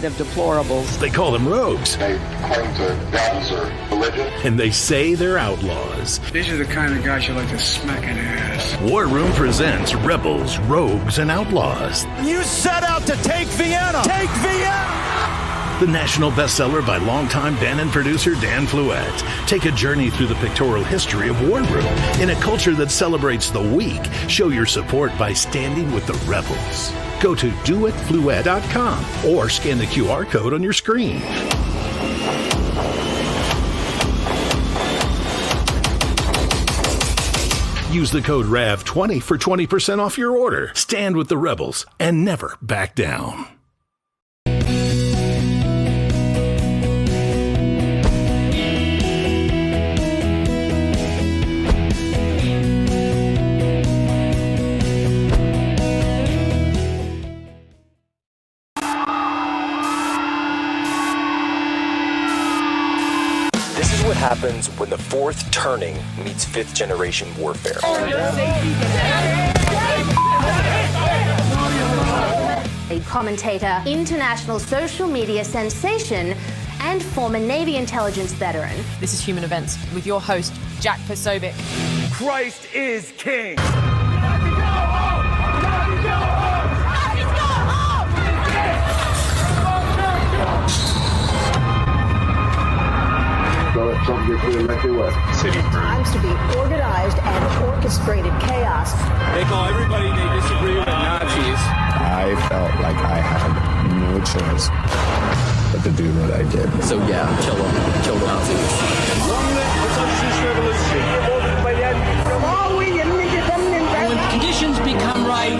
Of deplorables. They call them rogues. They claim to guns or religion. And they say they're outlaws. These are the kind of guys you like to smack in the ass. War Room presents Rebels, Rogues, and Outlaws. You set out to take Vienna! Take Vienna! The national bestseller by longtime Bannon producer Dan Fluette. Take a journey through the pictorial history of War Room in a culture that celebrates the weak. Show your support by standing with the rebels. Go to doitfluette.com or scan the QR code on your screen. Use the code RAV20 for 20% off your order. Stand with the rebels and never back down. Happens when the fourth turning meets fifth generation warfare. A commentator, international social media sensation, and former Navy intelligence veteran. This is Human Events with your host, Jack Posobiec. Christ is king! Times to be organized and orchestrated chaos. They call everybody they disagree with Nazis. I felt like I had no choice but to do what I did. So yeah, kill the Nazis. Long live the socialist revolution. When conditions become right,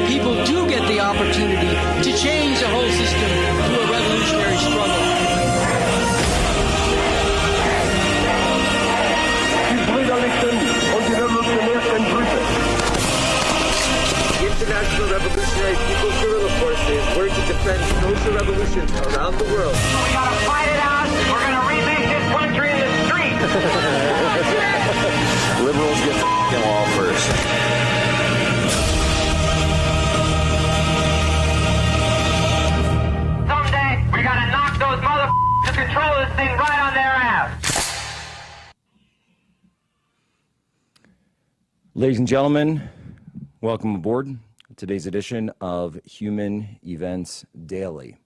people do get the opportunity to change the whole system through a revolutionary struggle. International Revolutionary People's Guerrilla Forces work to defend social revolutions around the world. We gotta fight it out. We're gonna remake this country in the street. Liberals get the wall first. Someday, we gotta knock those motherfuckers to control this thing right on their ass. Ladies and gentlemen, welcome aboard today's edition of Human Events Daily.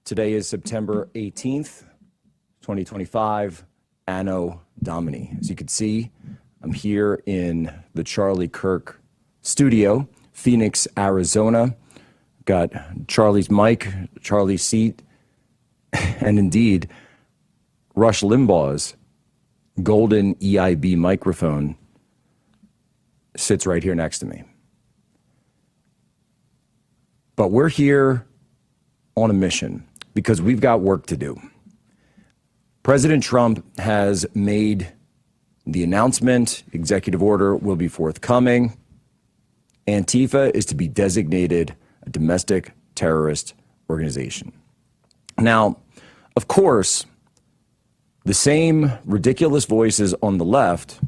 Today is September 18th, 2025, Anno Domini. As you can see, I'm here in the Charlie Kirk studio, Phoenix, Arizona. Got Charlie's mic, Charlie's seat, and indeed, Rush Limbaugh's golden EIB microphone sits right here next to me. But we're here on a mission because we've got work to do. President Trump has made the announcement, executive order will be forthcoming. Antifa is to be designated a domestic terrorist organization. Now, of course, the same ridiculous voices on the left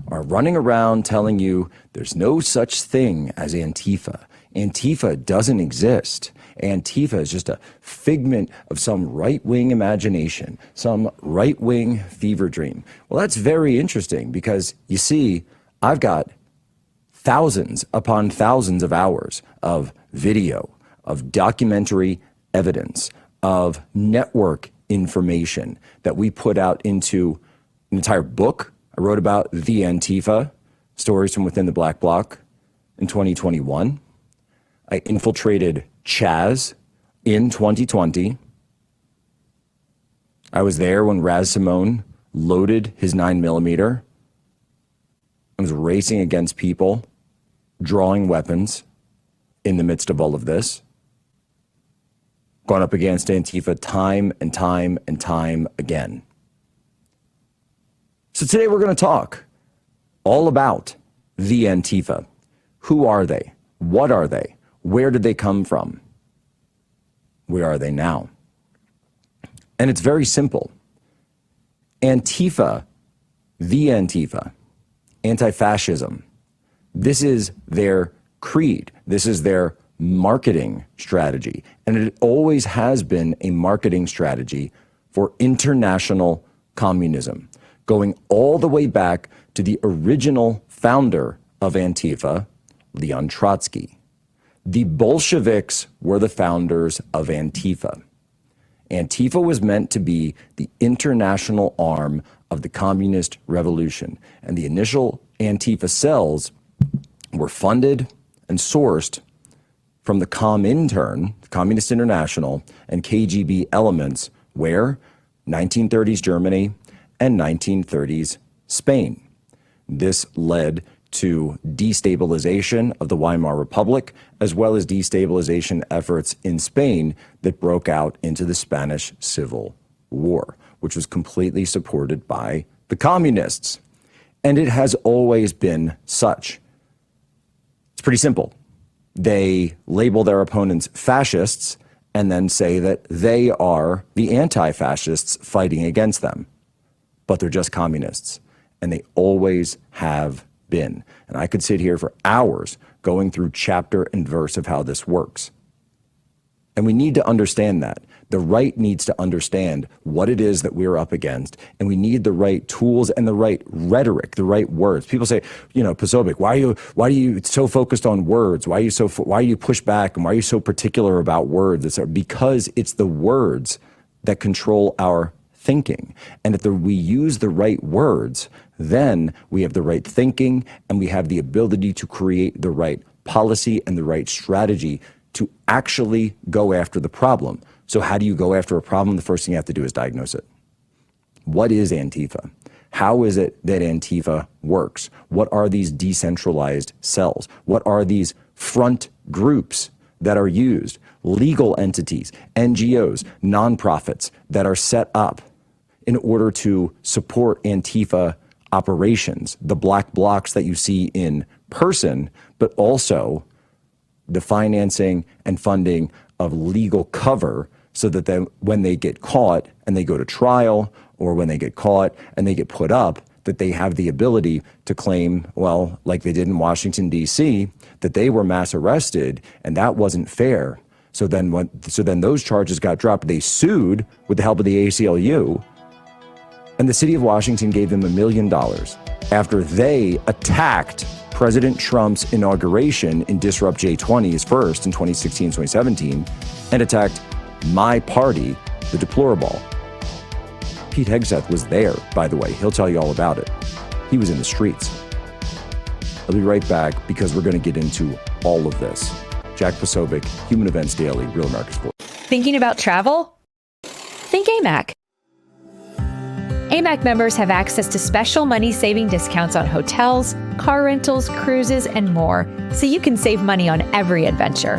are running around telling you there's no such thing as Antifa. Antifa doesn't exist. Antifa is just a figment of some right-wing imagination, some right-wing fever dream. Well, that's very interesting because, you see, I've got thousands upon thousands of hours of video, of documentary evidence, of network information that we put out into an entire book I wrote about the Antifa, stories from within the Black Bloc in 2021. I infiltrated Chaz in 2020. I was there when Raz Simone loaded his 9mm. I was racing against people, drawing weapons in the midst of all of this. Gone up against Antifa time and time and time again. So today we're going to talk all about the Antifa. Who are they? What are they? Where did they come from? Where are they now? And it's very simple. Antifa, the Antifa, anti-fascism, This is their creed. This is their marketing strategy. And it always has been a marketing strategy for international communism, going all the way back to the original founder of Antifa, Leon Trotsky. The Bolsheviks were the founders of Antifa. Antifa was meant to be the international arm of the communist revolution. And the initial Antifa cells were funded and sourced from the Comintern, the Communist International, and KGB elements, where 1930s Germany and 1930s Spain. This led to destabilization of the Weimar Republic, as well as destabilization efforts in Spain that broke out into the Spanish Civil War, which was completely supported by the communists. And it has always been such. It's pretty simple. They label their opponents fascists and then say that they are the anti-fascists fighting against them. But they're just communists, and they always have been. And I could sit here for hours going through chapter and verse of how this works. And we need to understand that. The right needs to understand what it is that we're up against, and we need the right tools and the right rhetoric, the right words. People say, Posobiec, why are you so focused on words? Why are you push back, and why are you so particular about words? Because it's the words that control our thinking. And if we use the right words, then we have the right thinking, and we have the ability to create the right policy and the right strategy to actually go after the problem. So how do you go after a problem? The first thing you have to do is diagnose it. What is Antifa? How is it that Antifa works? What are these decentralized cells? What are these front groups that are used? Legal entities, NGOs, nonprofits that are set up in order to support Antifa operations, the black blocs that you see in person, but also the financing and funding of legal cover, so that then when they get caught and they go to trial, or when they get caught and they get put up, that they have the ability to claim, well, like they did in Washington, D.C., that they were mass arrested and that wasn't fair. So then those charges got dropped. They sued with the help of the ACLU, and the city of Washington gave them $1 million after they attacked President Trump's inauguration in Disrupt J20, his first in 2016, 2017, and attacked my party, the Deplorable. Pete Hegseth was there, by the way. He'll tell you all about it. He was in the streets. I'll be right back because we're going to get into all of this. Jack Posobiec, Human Events Daily, Real America's Voice. Thinking about travel? Think AMAC. AMAC members have access to special money-saving discounts on hotels, car rentals, cruises, and more, so you can save money on every adventure.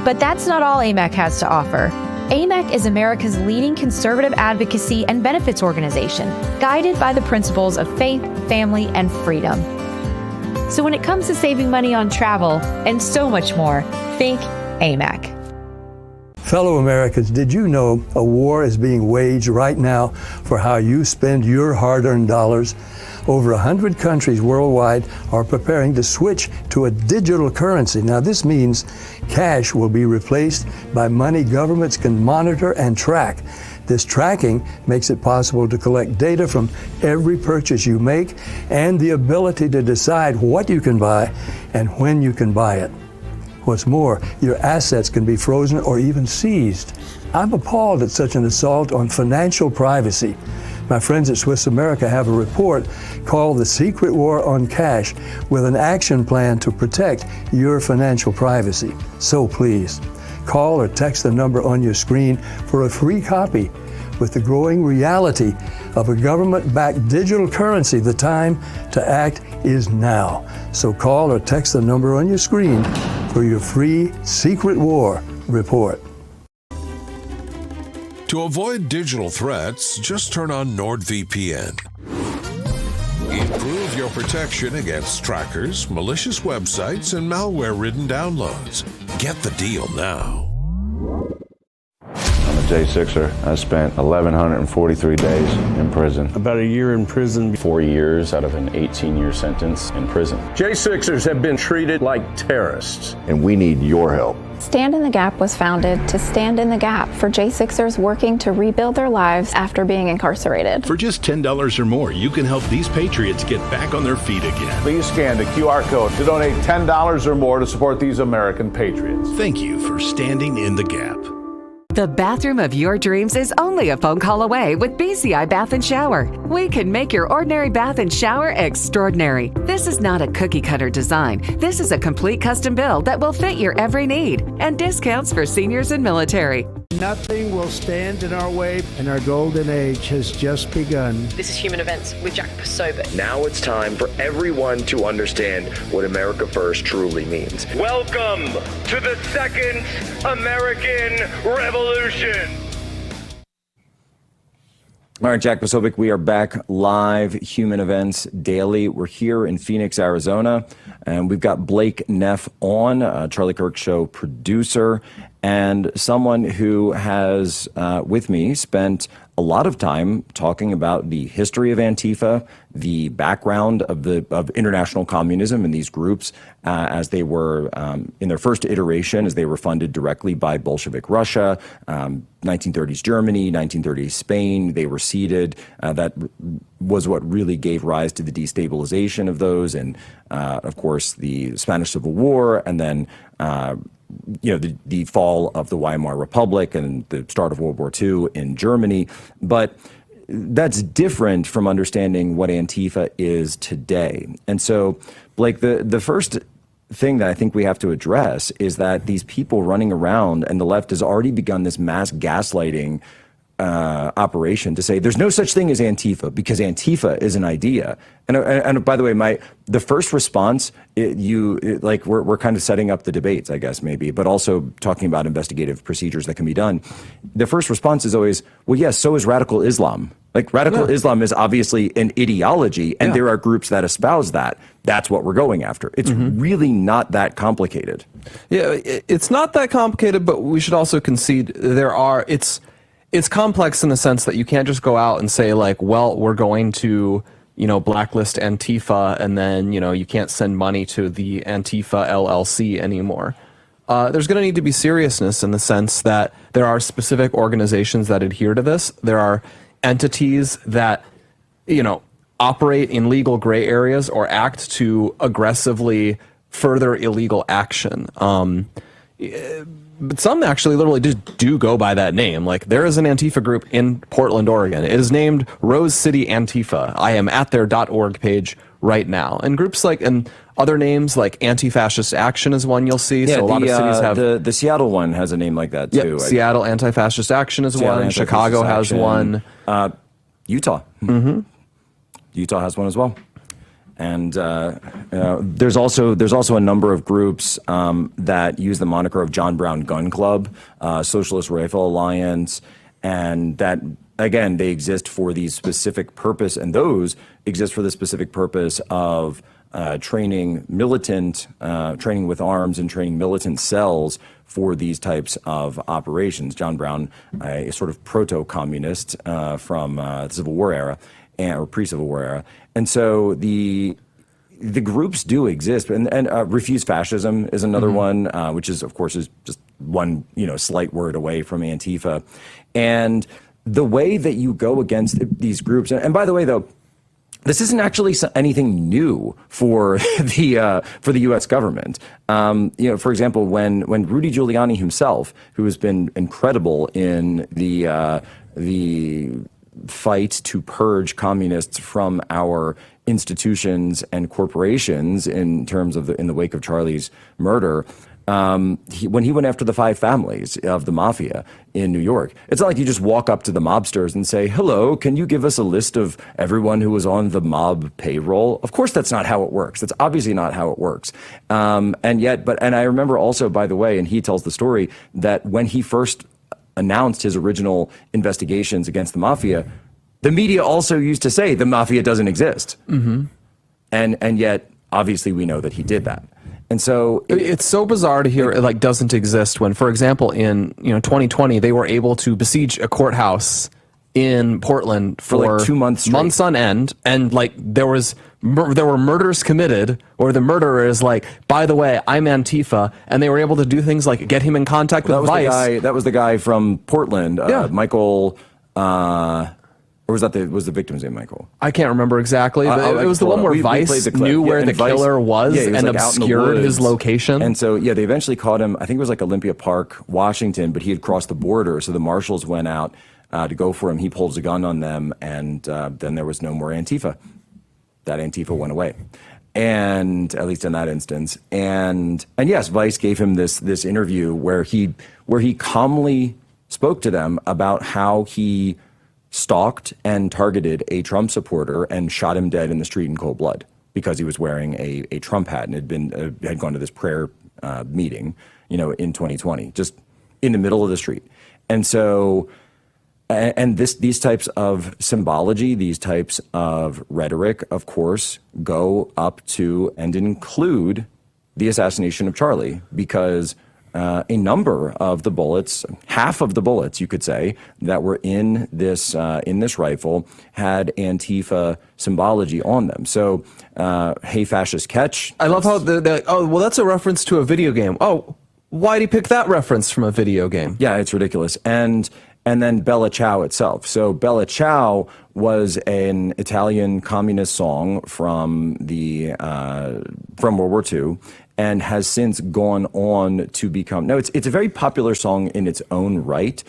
But that's not all AMAC has to offer. AMAC is America's leading conservative advocacy and benefits organization, guided by the principles of faith, family, and freedom. So when it comes to saving money on travel and so much more, think AMAC. Fellow Americans, did you know a war is being waged right now for how you spend your hard-earned dollars? Over 100 countries worldwide are preparing to switch to a digital currency. Now, this means cash will be replaced by money governments can monitor and track. This tracking makes it possible to collect data from every purchase you make and the ability to decide what you can buy and when you can buy it. What's more, your assets can be frozen or even seized. I'm appalled at such an assault on financial privacy. My friends at Swiss America have a report called The Secret War on Cash with an action plan to protect your financial privacy. So please, call or text the number on your screen for a free copy. With the growing reality of a government-backed digital currency, the time to act is now. So call or text the number on your screen for your free Secret War report. To avoid digital threats, just turn on NordVPN. Improve your protection against trackers, malicious websites, and malware-ridden downloads. Get the deal now. I'm a J6er. I spent 1,143 days in prison. About a year in prison. 4 years out of an 18-year sentence in prison. J6ers have been treated like terrorists. And we need your help. Stand in the Gap was founded to stand in the gap for J6ers working to rebuild their lives after being incarcerated. For just $10 or more, you can help these patriots get back on their feet again. Please scan the QR code to donate $10 or more to support these American patriots. Thank you for standing in the gap. The bathroom of your dreams is only a phone call away with BCI Bath and Shower. We can make your ordinary bath and shower extraordinary. This is not a cookie cutter design. This is a complete custom build that will fit your every need, and discounts for seniors and military. Nothing will stand in our way, and our golden age has just begun. This is Human Events with Jack Sobek. Now it's time for everyone to understand what America First truly means. Welcome to the Second American Revolution. All right, Jack Posobiec, we are back live, Human Events Daily. We're here in Phoenix, Arizona, and we've got Blake Neff on, Charlie Kirk Show producer, and someone who has, with me, spent a lot of time talking about the history of Antifa, the background of international communism and these groups as they were in their first iteration, as they were funded directly by Bolshevik Russia, 1930s Germany, 1930s Spain. They were seeded. That was what really gave rise to the destabilization of those, and of course the Spanish Civil War, and then the fall of the Weimar Republic and the start of World War II in Germany. But that's different from understanding what Antifa is today. And so, Blake, the first thing that I think we have to address is that these people running around, and the left has already begun this mass gaslighting operation to say there's no such thing as Antifa because Antifa is an idea. And by the way, the first response, we're kind of setting up the debates, I guess, maybe, but also talking about investigative procedures that can be done. The first response is always, well, yes, so is radical Islam. Like radical Islam is obviously an ideology, and there are groups that espouse that. That's what we're going after. It's really not that complicated. Yeah, it's not that complicated, but we should also concede it's complex in the sense that you can't just go out and say like, well, we're going to, blacklist Antifa, and then, you can't send money to the Antifa LLC anymore. There's going to need to be seriousness in the sense that there are specific organizations that adhere to this. There are entities that, operate in legal gray areas or act to aggressively further illegal action. But some actually literally just do go by that name. Like there is an Antifa group in Portland, Oregon. It is named Rose City Antifa. I am at their .org page right now. And groups and other names like Anti-Fascist Action is one you'll see. Yeah, so a lot of cities have the Seattle one has a name like that too. Seattle Anti-Fascist Action is one. Chicago has one. Utah. Utah has one as well. And there's also a number of groups that use the moniker of John Brown Gun Club, Socialist Rifle Alliance, and that, again, they exist for the specific purpose, and those exist for the specific purpose of training with arms and training militant cells for these types of operations. John Brown, a sort of proto-communist from the Civil War era, or pre-Civil War era. And so the groups do exist, and Refuse Fascism is another one, which is, of course, is just one slight word away from Antifa. And the way that you go against these groups, and by the way, though, this isn't actually anything new for the U.S. government. For example, when Rudy Giuliani himself, who has been incredible in the fight to purge communists from our institutions and corporations in terms of in the wake of Charlie's murder, when he went after the 5 families of the mafia in New York, it's not like you just walk up to the mobsters and say, hello, can you give us a list of everyone who was on the mob payroll? Of course, that's not how it works. That's obviously not how it works. And I remember also, by the way, and he tells the story, that when he first announced his original investigations against the mafia, the media also used to say the mafia doesn't exist. And yet, obviously, we know that he did that. And so it's so bizarre to hear it like doesn't exist when, for example, in 2020 they were able to besiege a courthouse in Portland for like 2 months straight. Months on end, and like there were murders committed, or the murderer is like, by the way, I'm Antifa, and they were able to do things like get him in contact with Vice. That was the guy from Portland, Michael. Or was the victim's name Michael? I can't remember exactly, but it was the one where Vice knew where the killer was and like obscured his location. And so, they eventually caught him. I think it was like Olympia Park, Washington, but he had crossed the border. So the marshals went out to go for him. He pulls a gun on them, and then there was no more Antifa. That Antifa went away. And at least in that instance. And yes, Vice gave him this interview where he calmly spoke to them about how he stalked and targeted a Trump supporter and shot him dead in the street in cold blood because he was wearing a Trump hat and had gone to this prayer meeting, in 2020, just in the middle of the street. And so, and these types of symbology, these types of rhetoric, of course, go up to and include the assassination of Charlie, because a number of the bullets, half of the bullets, you could say, that were in this rifle had Antifa symbology on them. So, hey, fascist, catch. I love how that's a reference to a video game. Oh, why'd he pick that reference from a video game? Yeah, it's ridiculous. And then Bella Ciao itself. So Bella Ciao was an Italian communist song from World War II, and has since gone on to become. No, it's a very popular song in its own right.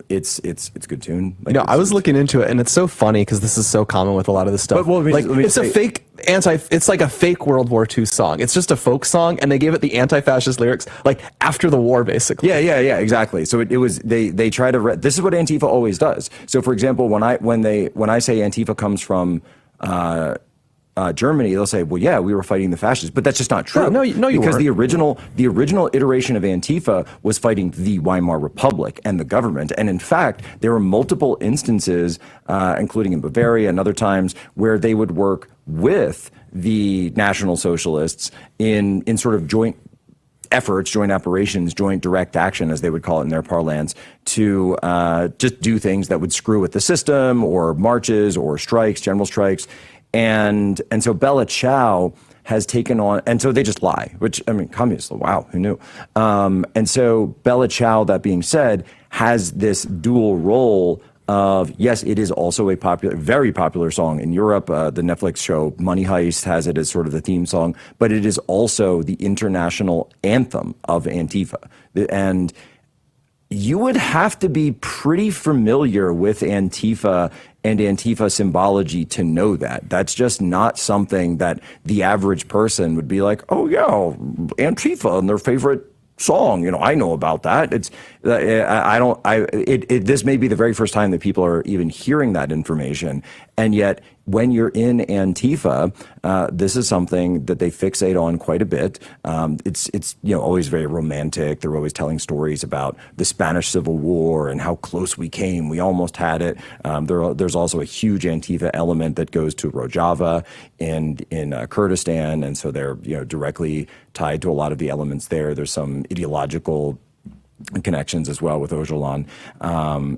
It's a good tune. I was looking into it, and it's so funny because this is so common with a lot of this stuff. But, it's a fake it's like a fake World War II song. It's just a folk song, and they gave it the anti-fascist lyrics like after the war, basically. Yeah, exactly. So it was they try to. This is what Antifa always does. So for example, when I say Antifa comes from Germany, they'll say, well, yeah, we were fighting the fascists, but that's just not true. No, you because weren't. the original iteration of Antifa was fighting the Weimar Republic and the government. And in fact, there were multiple instances, including in Bavaria and other times, where they would work with the National Socialists in sort of joint efforts, joint operations, joint direct action, as they would call it in their parlance, to just do things that would screw with the system, or marches, or strikes, general strikes. And so Bella Ciao has taken on, and so they just lie, which, I mean, communists, wow, who knew? And so Bella Ciao, that being said, has this dual role of, yes, it is also a very popular song in Europe. The Netflix show Money Heist has it as sort of the theme song, but it is also the international anthem of Antifa. And you would have to be pretty familiar with Antifa and Antifa symbology to know that. That's just not something that the average person would be like, oh yeah, Antifa and their favorite song. I know about that. It's this may be the very first time that people are even hearing that information. And yet when you're in Antifa, this is something that they fixate on quite a bit. It's always very romantic. They're always telling stories about the Spanish Civil War and how close we came. We almost had it. There's also a huge Antifa element that goes to Rojava in Kurdistan, and so they're directly tied to a lot of the elements there. There's some ideological connections as well with Öcalan,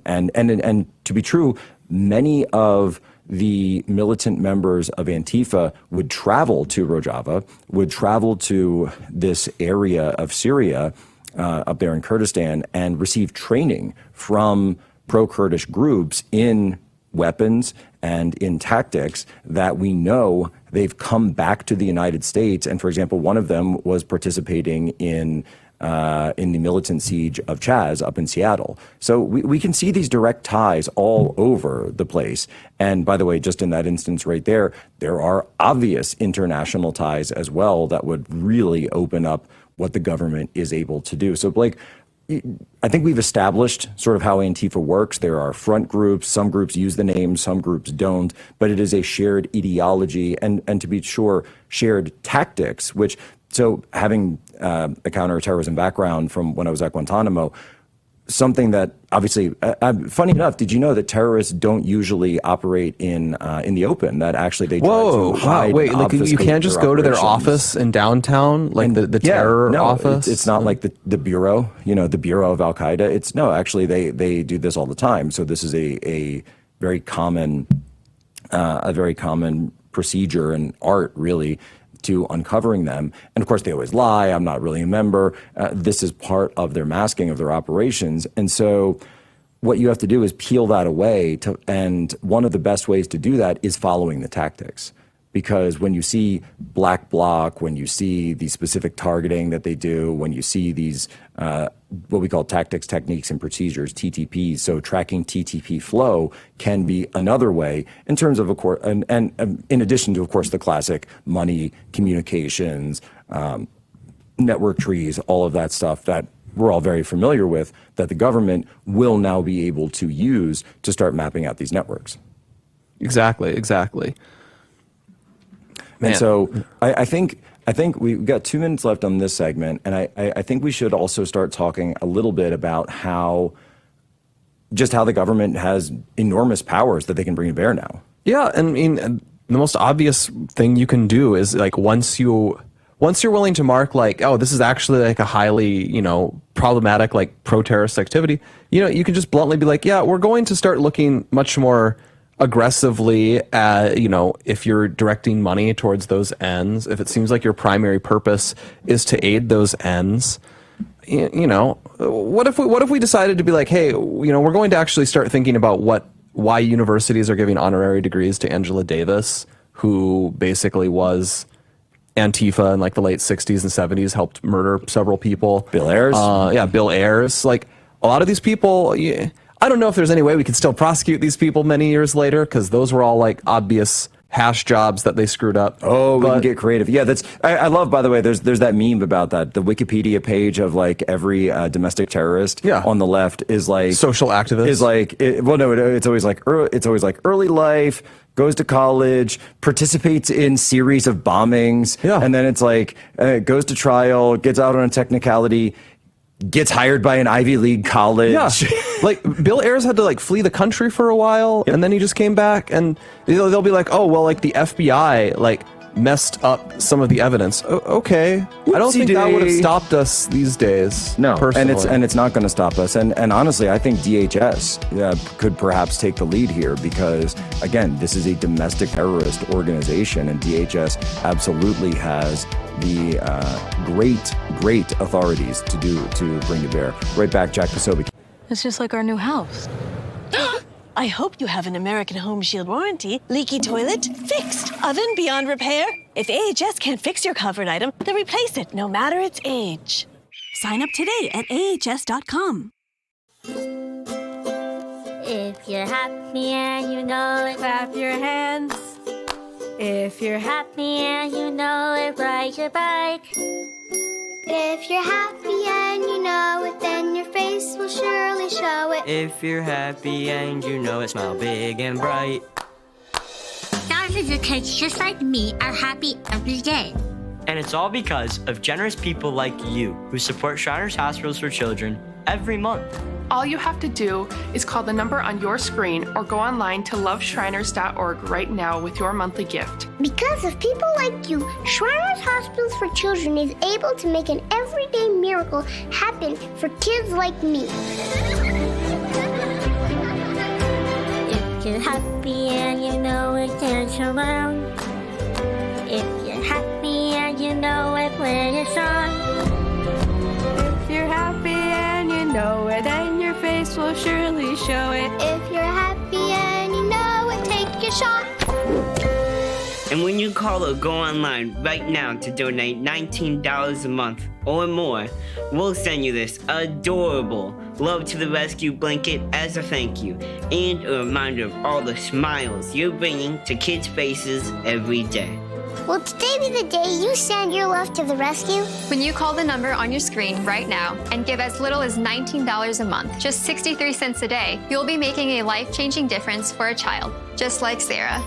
and to be true, many of the militant members of Antifa would travel to Rojava, would travel to this area of Syria up there in Kurdistan, and receive training from pro-Kurdish groups in weapons and in tactics that we know they've come back to the United States. And for example, one of them was participating in the militant siege of Chaz up in Seattle. So we can see these direct ties all over the place. And by the way, just in that instance right there are obvious international ties as well that would really open up what the government is able to do. So Blake, I think we've established sort of how Antifa works. There are front groups. Some groups use the name, some groups don't. But it is a shared ideology and to be sure, shared tactics, which, so having a counterterrorism background from when I was at Guantanamo, something that obviously, funny enough, did you know that terrorists don't usually operate in the open? That actually they try to hide. Wait, like you can't just go to their office in downtown, like the terror office? It's not like the bureau, the bureau of Al Qaeda. Actually they do this all the time. So this is a very common procedure and art, really, to uncovering them. And of course, they always lie. I'm not really a member. This is part of their masking of their operations. And so what you have to do is peel that away. And one of the best ways to do that is following the tactics. Because when you see black bloc, when you see the specific targeting that they do, when you see these what we call tactics, techniques, and procedures, TTPs, so tracking TTP flow can be another way in terms of course, and in addition to, of course, the classic money, communications, network trees, all of that stuff that we're all very familiar with, that the government will now be able to use to start mapping out these networks. Exactly. And so I think we've got 2 minutes left on this segment, and I think we should also start talking a little bit about how the government has enormous powers that they can bring to bear now. Yeah, and I mean, the most obvious thing you can do is like once you're willing to mark like, oh, this is actually like a highly, problematic like pro-terrorist activity, you can just bluntly be like, yeah, we're going to start looking much more aggressively at, if you're directing money towards those ends, if it seems like your primary purpose is to aid those ends, what if we decided to be like, hey, we're going to actually start thinking about why universities are giving honorary degrees to Angela Davis, who basically was Antifa in like the late 60s and 70s, helped murder several people. Bill Ayers. Bill Ayers. Like a lot of these people, I don't know if there's any way we could still prosecute these people many years later, because those were all like obvious hash jobs that they screwed up. Oh, we can get creative. Yeah, I love, by the way, there's that meme about that. The Wikipedia page of like every domestic terrorist on the left is like social activist. Is like it's always like early life, goes to college, participates in series of bombings, and then it's like goes to trial, gets out on a technicality, gets hired by an Ivy League college. Yeah. Like Bill Ayers had to like flee the country for a while, and then he just came back, and they'll be like, oh, well, like the FBI like messed up some of the evidence. Okay. I don't think that would have stopped us these days. No, personally. and it's not going to stop us. And honestly, I think DHS could perhaps take the lead here, because again, this is a domestic terrorist organization, and DHS absolutely has the great authorities to bring to bear. Right back, Jack Posobiec. It's just like our new house. I hope you have an American Home Shield warranty. Leaky toilet? Fixed. Oven beyond repair? If AHS can't fix your covered item, then replace it, no matter its age. Sign up today at ahs.com. If you're happy and you know it, clap your hands. If you're happy and you know it, ride your bike. If you're happy and you know it, then your face will surely show it. If you're happy and you know it, smile big and bright. Thousands of kids just like me are happy every day. And it's all because of generous people like you who support Shriners Hospitals for Children every month. All you have to do is call the number on your screen or go online to loveshriners.org right now with your monthly gift. Because of people like you, Shriners Hospitals for Children is able to make an everyday miracle happen for kids like me. If you're happy and you know it, dance around. If you're happy and you know it, play a song. If you're happy and you know it, then your face will surely show it. If you're happy and you know it, take your shot. And when you call or go online right now to donate $19 a month or more, we'll send you this adorable Love to the Rescue blanket as a thank you, and a reminder of all the smiles you're bringing to kids' faces every day. Will today be the day you send your love to the rescue? When you call the number on your screen right now and give as little as $19 a month, just 63 cents a day, you'll be making a life-changing difference for a child, just like Sarah.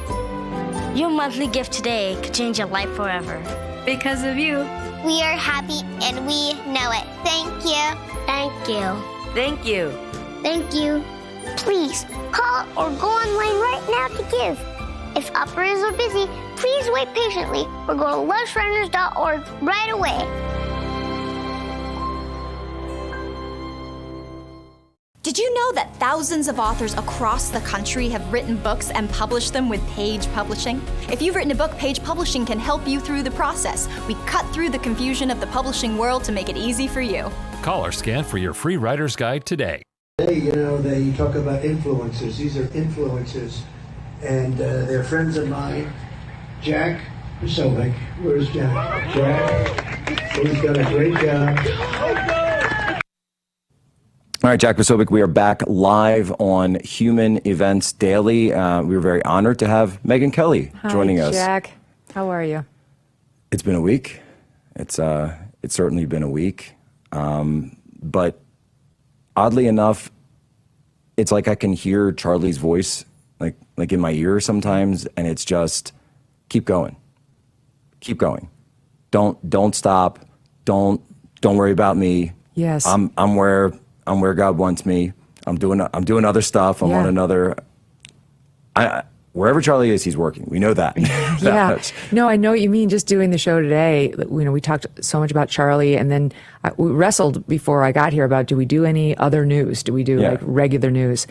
Your monthly gift today could change your life forever. Because of you. We are happy and we know it. Thank you. Thank you. Thank you. Thank you. Please, call or go online right now to give. If operators are busy, please wait patiently or go to loveshriners.org right away. Did you know that thousands of authors across the country have written books and published them with Page Publishing? If you've written a book, Page Publishing can help you through the process. We cut through the confusion of the publishing world to make it easy for you. Call or scan for your free writer's guide today. Hey, they talk about influencers. These are influencers, and they're friends of mine. Jack Sovic. Where's Jack? Jack, he's done a great job. All right, Jack Posobiec, we are back live on Human Events Daily. We were very honored to have Megyn Kelly joining us. Jack. How are you? It's been a week. It's certainly been a week. But oddly enough, it's like I can hear Charlie's voice like in my ear sometimes, and it's just keep going. Keep going. Don't stop. Don't worry about me. Yes. I'm where God wants me. I'm doing other stuff. I'm on another. Wherever Charlie is, he's working. We know that. Yeah. No, I know what you mean. Just doing the show today, we talked so much about Charlie, and then we wrestled before I got here about, do we do any other news? Do we do like regular news?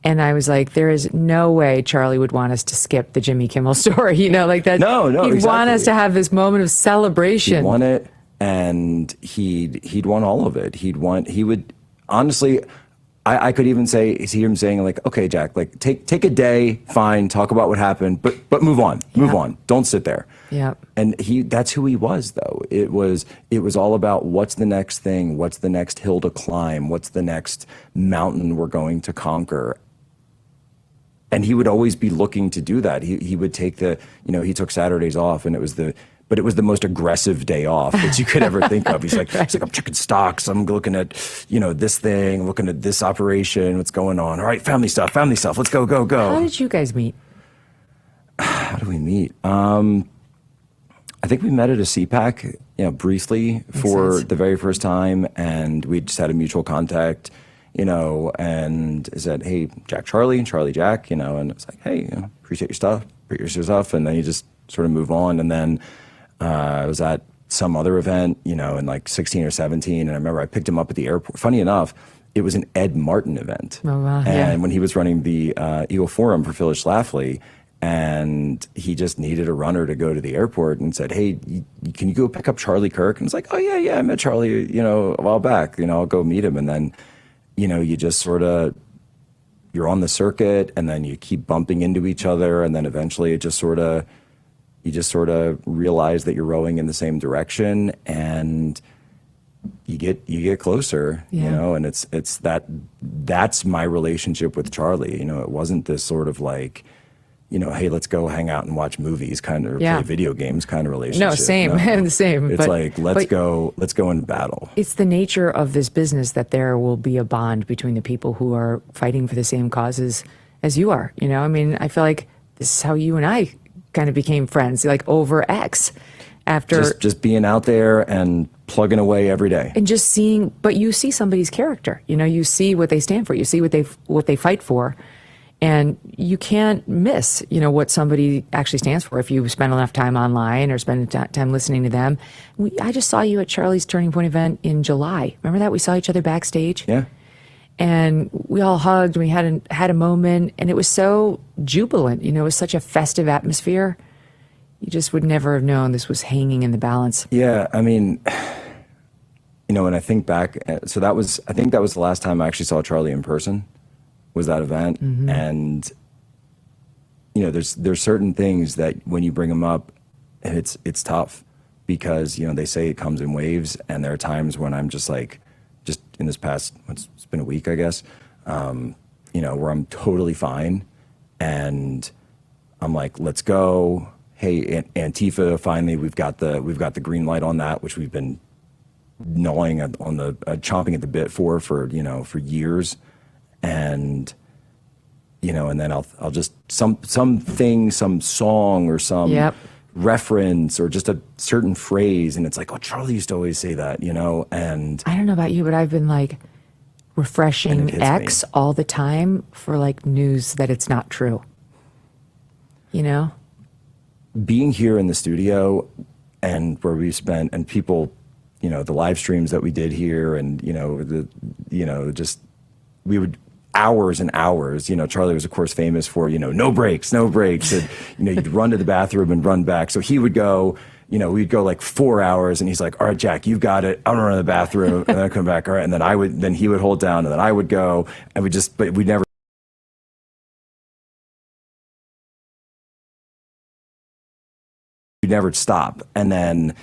And I was like, there is no way Charlie would want us to skip the Jimmy Kimmel story. Like that. No, he'd want us to have this moment of celebration. He'd want it, and he'd want all of it. He would. Honestly, I could even hear him saying like, okay, Jack, like take a day, fine, talk about what happened, but move on, don't sit there. Yeah. And that's who he was, though. It was all about what's the next thing, what's the next hill to climb, what's the next mountain we're going to conquer. And he would always be looking to do that. He would take he took Saturdays off, and it was the most aggressive day off that you could ever think of. He's like, I'm checking stocks. I'm looking at, this thing, looking at this operation, what's going on. All right, family stuff. Let's go. How did you guys meet? How do we meet? I think we met at a CPAC, briefly for the very first time. And we just had a mutual contact, and said, hey, Jack, Charlie, Jack, and it's like, hey, appreciate your stuff. And then you just sort of move on. And then, I was at some other event, in like 16 or 17, and I remember I picked him up at the airport. Funny enough, it was an Ed Martin event. Oh, wow. And when he was running the Eagle Forum for Phyllis Schlafly, and he just needed a runner to go to the airport and said, hey, can you go pick up Charlie Kirk? And it's like, oh, yeah, I met Charlie, a while back. I'll go meet him. And then, you just sort of, you're on the circuit, and then you keep bumping into each other, and then eventually you just sort of realize that you're rowing in the same direction, and you get closer, and it's that's my relationship with Charlie. It wasn't this sort of like, hey, let's go hang out and watch movies kind of, or play video games kind of relationship. No, same. The same. It's like, let's go into battle. It's the nature of this business that there will be a bond between the people who are fighting for the same causes as you are. I feel like this is how you and I kind of became friends, like over X, after just being out there and plugging away every day, and just seeing. But you see somebody's character, you see what they stand for, you see what they fight for, and you can't miss, what somebody actually stands for if you spend enough time online or spend time listening to them. I just saw you at Charlie's Turning Point event in July. Remember that? We saw each other backstage. Yeah. And we all hugged, we had a moment, and it was so jubilant. It was such a festive atmosphere. You just would never have known this was hanging in the balance. Yeah, when I think back, so I think that was the last time I actually saw Charlie in person, was that event. Mm-hmm. And, there's certain things that when you bring them up, it's tough because, they say it comes in waves, and there are times when I'm just like, just in this past, it's been a week, I guess, where I'm totally fine. And I'm like, let's go. Hey, Antifa, finally, we've got the green light on that, which we've been gnawing on the chomping at the bit for years. And, and then I'll just, some song or some reference or just a certain phrase, and it's like, oh, Charlie used to always say that, and I don't know about you, but I've been like, refreshing X all the time for like news that it's not true. You know? Being here in the studio and where we spent, and people, you know, the live streams that we did here, and just we would hours and hours. You know, Charlie was of course famous for, you know, no breaks, and you know, you'd run to the bathroom and run back. So he would go, you know, we'd go like 4 hours, and he's like, all right, Jack, you've got it. I'm gonna run to the bathroom, and then I come back. All right, and then he would hold down, and then I would go, and but we never. You never stop. And then,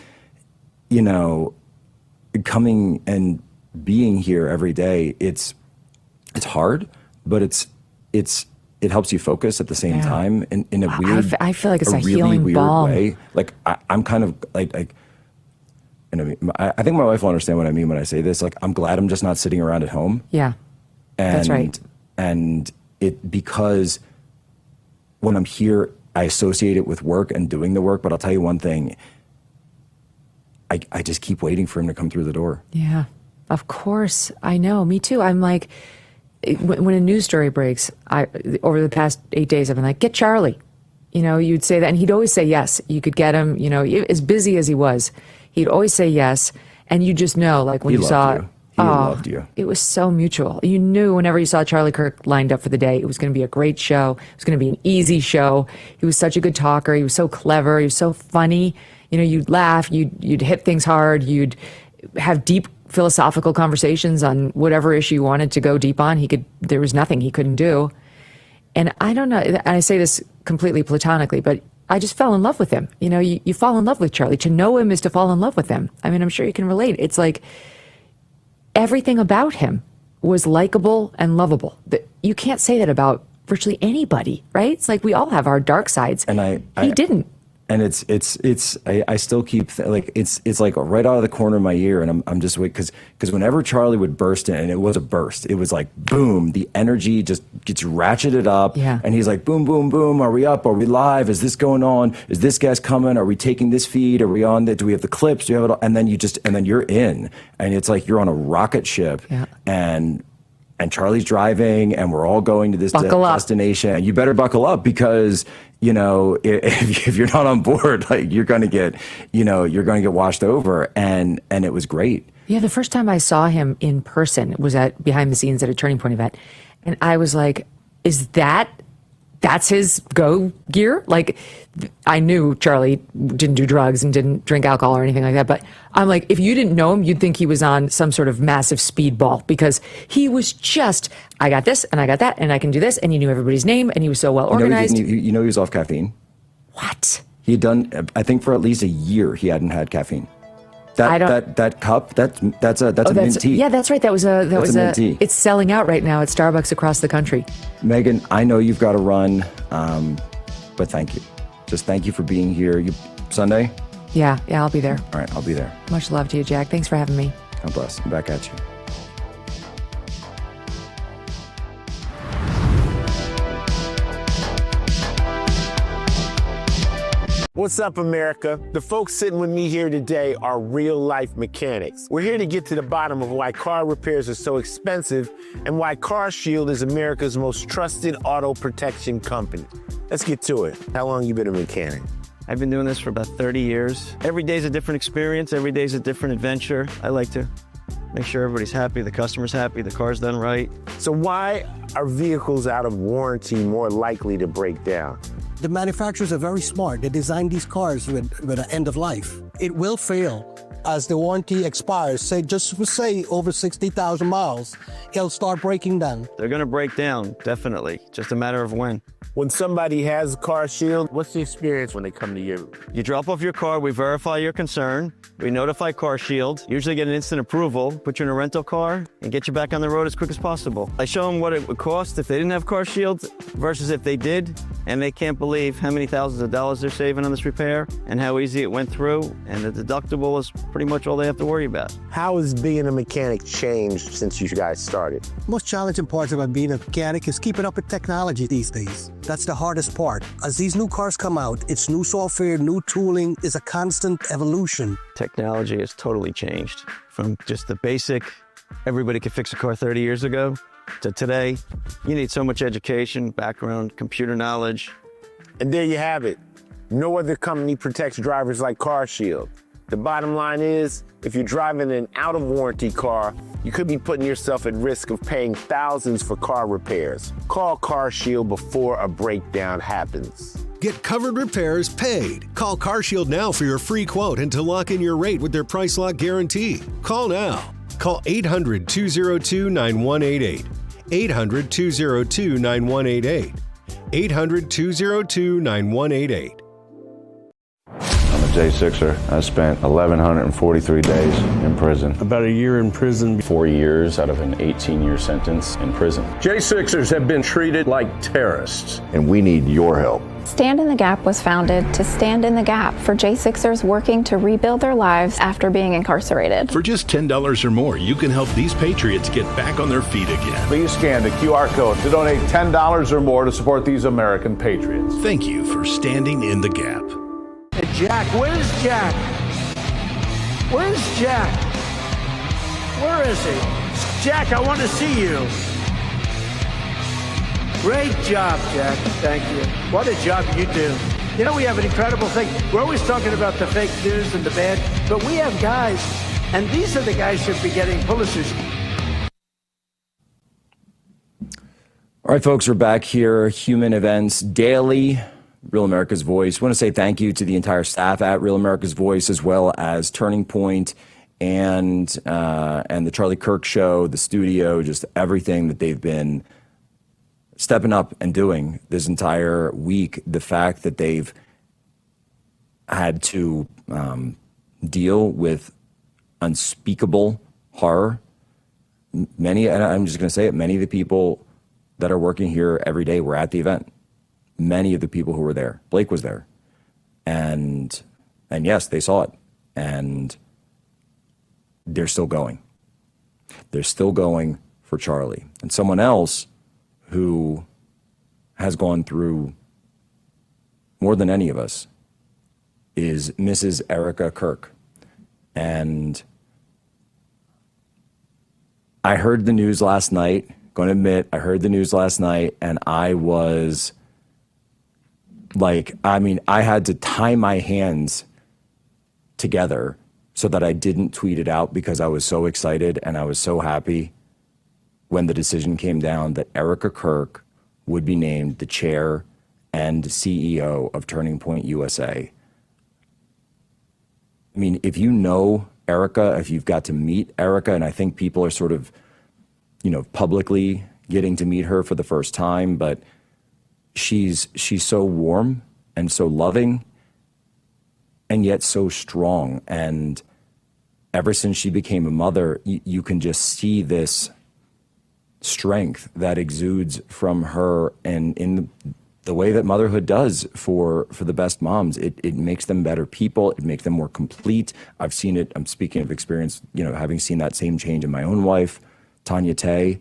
you know, coming and being here every day, it's hard, but it helps you focus at the same time in a weird, I feel like it's a really healing weird balm. way. Like I'm kind of like, and I think my wife will understand what I mean when I say this. Like, I'm glad I'm just not sitting around at home. Yeah, that's right. And because when I'm here, I associate it with work and doing the work, but I'll tell you one thing, I just keep waiting for him to come through the door. Yeah, of course. I know, me too. I'm like, when a news story breaks, over the past 8 days, I've been like, get Charlie. You know, you'd say that, and he'd always say yes. You could get him, you know, as busy as he was, he'd always say yes. And you just know, like when He you saw loved you. He loved you. It was so mutual. You knew whenever you saw Charlie Kirk lined up for the day, it was going to be a great show. It was going to be an easy show. He was such a good talker. He was so clever. He was so funny. You know, you'd laugh. You'd hit things hard. You'd have deep philosophical conversations on whatever issue you wanted to go deep on. There was nothing he couldn't do. And I don't know, and I say this completely platonically, but I just fell in love with him. You know, you fall in love with Charlie. To know him is to fall in love with him. I mean, I'm sure you can relate. It's like everything about him was likable and lovable. You can't say that about virtually anybody, right? It's like we all have our dark sides. And he didn't. And I still keep like it's like right out of the corner of my ear, and I'm just waiting because whenever Charlie would burst in, and it was a burst, it was like boom, the energy just gets ratcheted up, and he's like boom, boom, boom. Are we up? Are we live? Is this going on? Is this guest coming? Are we taking this feed? Are we on? Do we have the clips? Do you have it all? And then you're in, and it's like you're on a rocket ship, and Charlie's driving, and we're all going to this destination. And you better buckle up because, you know, if you're not on board, like you're going to get washed over. And it was great. Yeah, the first time I saw him in person was at behind the scenes at a Turning Point event, and I was like, that's his go gear? Like, I knew Charlie didn't do drugs and didn't drink alcohol or anything like that, but I'm like, if you didn't know him, you'd think he was on some sort of massive speedball because he was just, I got this and I got that and I can do this, and he knew everybody's name and he was so well organized. You know he was off caffeine? What? He had done, I think for at least a year, he hadn't had caffeine. That cup, that's a mint tea. Yeah, that's right. That was a mint tea. It's selling out right now at Starbucks across the country. Megan, I know you've got to run, but thank you. Just thank you for being here. Sunday? Yeah, I'll be there. All right, I'll be there. Much love to you, Jack. Thanks for having me. God bless. I'm back at you. What's up, America? The folks sitting with me here today are real-life mechanics. We're here to get to the bottom of why car repairs are so expensive and why CarShield is America's most trusted auto protection company. Let's get to it. How long you been a mechanic? I've been doing this for about 30 years. Every day's a different experience. Every day's a different adventure. I like to make sure everybody's happy, the customer's happy, the car's done right. So why are vehicles out of warranty more likely to break down? The manufacturers are very smart. They designed these cars with an end of life. It will fail as the warranty expires. Say over 60,000 miles, it'll start breaking down. They're gonna break down, definitely. Just a matter of when. When somebody has CarShield, what's the experience when they come to you? You drop off your car, we verify your concern, we notify CarShield, usually get an instant approval, put you in a rental car, and get you back on the road as quick as possible. I show them what it would cost if they didn't have CarShield versus if they did, and they can't believe how many thousands of dollars they're saving on this repair and how easy it went through, and the deductible is pretty much all they have to worry about. How has being a mechanic changed since you guys started? Most challenging parts about being a mechanic is keeping up with technology these days. That's the hardest part. As these new cars come out, it's new software, new tooling, is a constant evolution. Technology has totally changed from just the basic everybody could fix a car 30 years ago to today, you need so much education, background, computer knowledge. And there you have it. No other company protects drivers like CarShield. The bottom line is, if you're driving an out-of-warranty car, you could be putting yourself at risk of paying thousands for car repairs. Call CarShield before a breakdown happens. Get covered repairs paid. Call CarShield now for your free quote and to lock in your rate with their price lock guarantee. Call now. Call 800-202-9188. 800-202-9188. 800-202-9188. I'm a J6er. I spent 1,143 days in prison. About a year in prison. 4 years out of an 18-year sentence in prison. J6ers have been treated like terrorists. And we need your help. Stand in the Gap was founded to stand in the gap for J6ers working to rebuild their lives after being incarcerated. For just $10 or more, you can help these patriots get back on their feet again. Please scan the QR code to donate $10 or more to support these American patriots. Thank you for standing in the gap. Jack, where's Jack? Where's Jack? Where is he? Jack, I want to see you. Great job, Jack. Thank you. What a job you do. You know, we have an incredible thing. We're always talking about the fake news and the bad, but we have guys, and these are the guys who should be getting Pulitzers. All right, folks, we're back here. Human Events Daily, Real America's Voice. I want to say thank you to the entire staff at Real America's Voice, as well as Turning Point and the Charlie Kirk Show, the studio, just everything that they've been stepping up and doing this entire week. The fact that they've had to deal with unspeakable horror. Many, and I'm just going to say it, many of the people that are working here every day were at the event. Many of the people who were there, Blake was there, and yes, they saw it, and they're still going. They're still going for Charlie. And someone else who has gone through more than any of us is Mrs. Erica Kirk. And I heard the news last night, going to admit, I heard the news last night, and I was like, I had to tie my hands together so that I didn't tweet it out, because I was so excited and I was so happy when the decision came down that Erica Kirk would be named the chair and CEO of Turning Point USA. I mean, if you know Erica, if you've got to meet Erica, and I think people are sort of, publicly getting to meet her for the first time, but she's so warm and so loving and yet so strong. And ever since she became a mother, you can just see this strength that exudes from her, and in the way that motherhood does for the best moms. It makes them better people. It makes them more complete. I've seen it. I'm speaking of experience, having seen that same change in my own wife, Tanya Tay.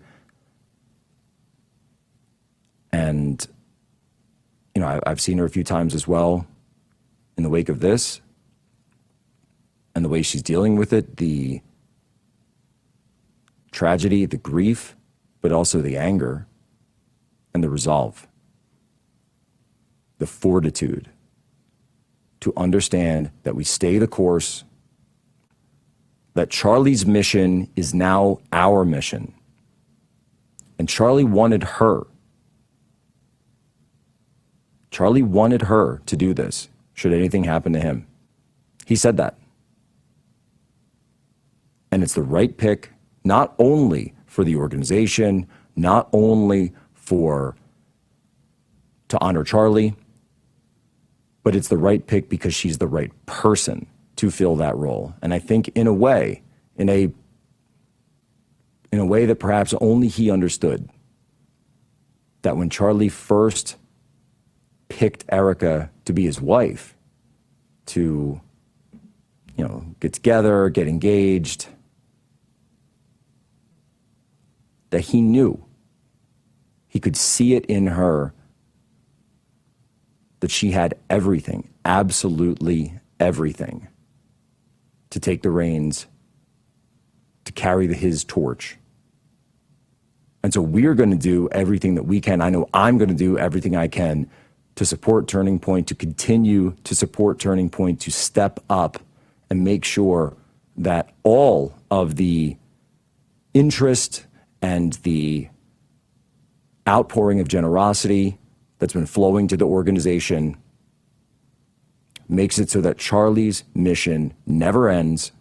And, I've seen her a few times as well in the wake of this, and the way she's dealing with it, the tragedy, the grief, but also the anger and the resolve, the fortitude to understand that we stay the course, that Charlie's mission is now our mission. And Charlie wanted her. Charlie wanted her to do this, should anything happen to him. He said that. And it's the right pick, not only for the organization, not only to honor Charlie, but it's the right pick because she's the right person to fill that role. And I think in a way that perhaps only he understood, that when Charlie first picked Erica to be his wife, to, get together, get engaged, that he knew, he could see it in her, that she had everything, absolutely everything, to take the reins to carry his torch. And so we're going to do everything that we can. I know I'm going to do everything I can to support Turning Point, to continue to support Turning Point, to step up and make sure that all of the interest and the outpouring of generosity that's been flowing to the organization makes it so that Charlie's mission never ends,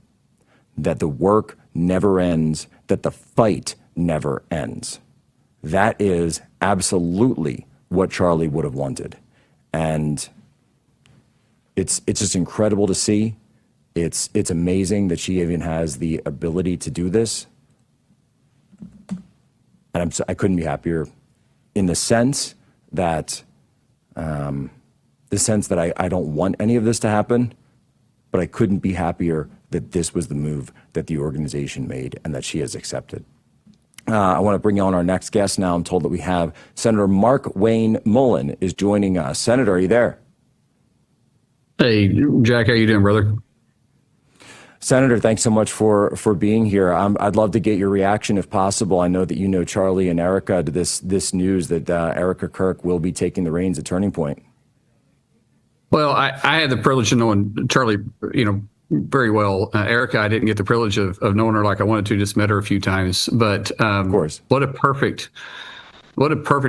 that the work never ends, that the fight never ends. That is absolutely what Charlie would have wanted. And it's just incredible to see. It's amazing that she even has the ability to do this. And I couldn't be happier in the sense that I don't want any of this to happen, but I couldn't be happier that this was the move that the organization made and that she has accepted. I want to bring on our next guest now. I'm told that we have Senator Mark Wayne Mullen is joining us. Senator, are you there? Hey, Jack, how you doing, brother? Senator, thanks so much for being here. I'd love to get your reaction if possible. I know that you know Charlie and Erica to this news that Erica Kirk will be taking the reins at Turning Point. Well, I had the privilege of knowing Charlie, very well. Erica, I didn't get the privilege of knowing her like I wanted to. Just met her a few times, but of course, what a perfect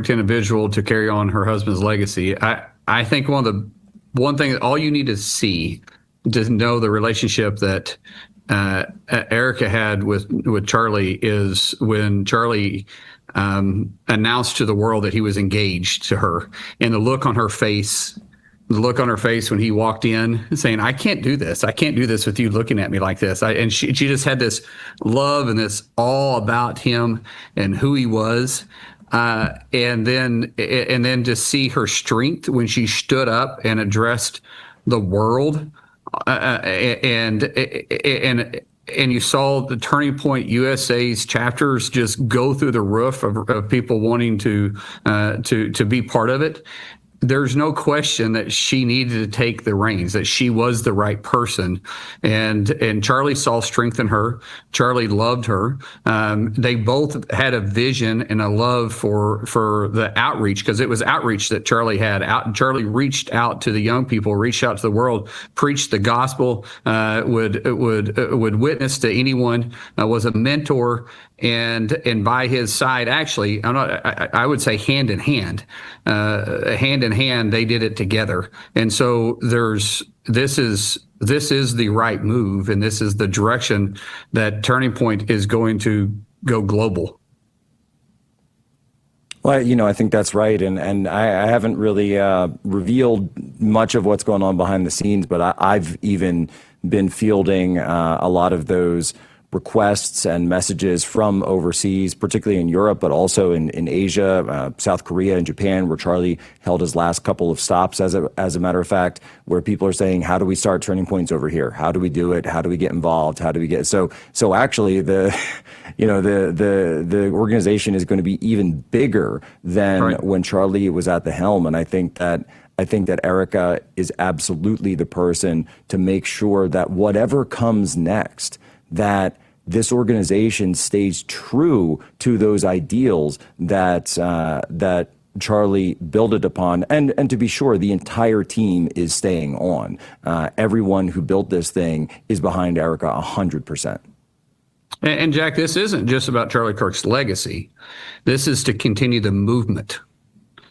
individual to carry on her husband's legacy. I think one thing that all you need to see to know the relationship that Erica had with Charlie is when Charlie announced to the world that he was engaged to her, and the look on her face when he walked in saying, I can't do this with you looking at me like this. And she just had this love and this awe about him and who he was. And then to see her strength when she stood up and addressed the world, and you saw the Turning Point USA's chapters just go through the roof of people wanting to be part of it. There's no question that she needed to take the reins, that she was the right person. And Charlie saw strength in her. Charlie loved her. They both had a vision and a love for the outreach, because it was outreach that Charlie had. Charlie reached out to the young people, reached out to the world, preached the gospel, would witness to anyone, was a mentor. And by his side, actually, I would say hand in hand, they did it together. And so this is the right move, and this is the direction that Turning Point is going to go global. Well, I think that's right. And I haven't really revealed much of what's going on behind the scenes, but I've even been fielding a lot of those requests and messages from overseas, particularly in Europe, but also in Asia, South Korea and Japan, where Charlie held his last couple of stops, as a matter of fact, where people are saying, how do we start Turning Points over here? How do we do it? How do we get involved? How do we get so actually the organization is going to be even bigger than when Charlie was at the helm. And I think that Erica is absolutely the person to make sure that whatever comes next, that this organization stays true to those ideals that Charlie built it upon, and to be sure, the entire team is staying on. Everyone who built this thing is behind Erica 100%. And Jack, this isn't just about Charlie Kirk's legacy. This is to continue the movement.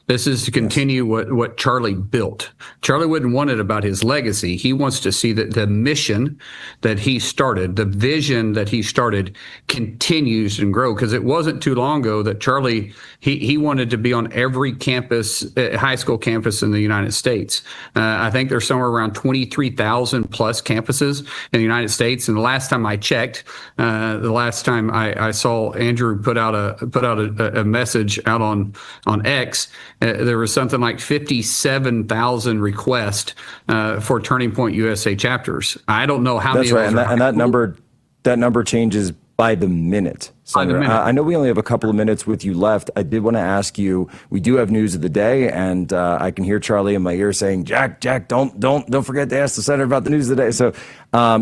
This is to continue what Charlie built. Charlie wouldn't want it about his legacy. He wants to see that the mission that he started, the vision that he started, continues and grow. Because it wasn't too long ago that Charlie, he wanted to be on every campus, high school campus in the United States. I think there's somewhere around 23,000 plus campuses in the United States. And the last time I checked, the last time I saw Andrew put out a message out on X, there was something like 57,000 requests for Turning Point USA chapters. I don't know how many. That's right, and that number changes By the minute, Senator. I know we only have a couple of minutes with you left. I did want to ask you, we do have news of the day, and I can hear Charlie in my ear saying, Jack, don't forget to ask the Senator about the news of the day. So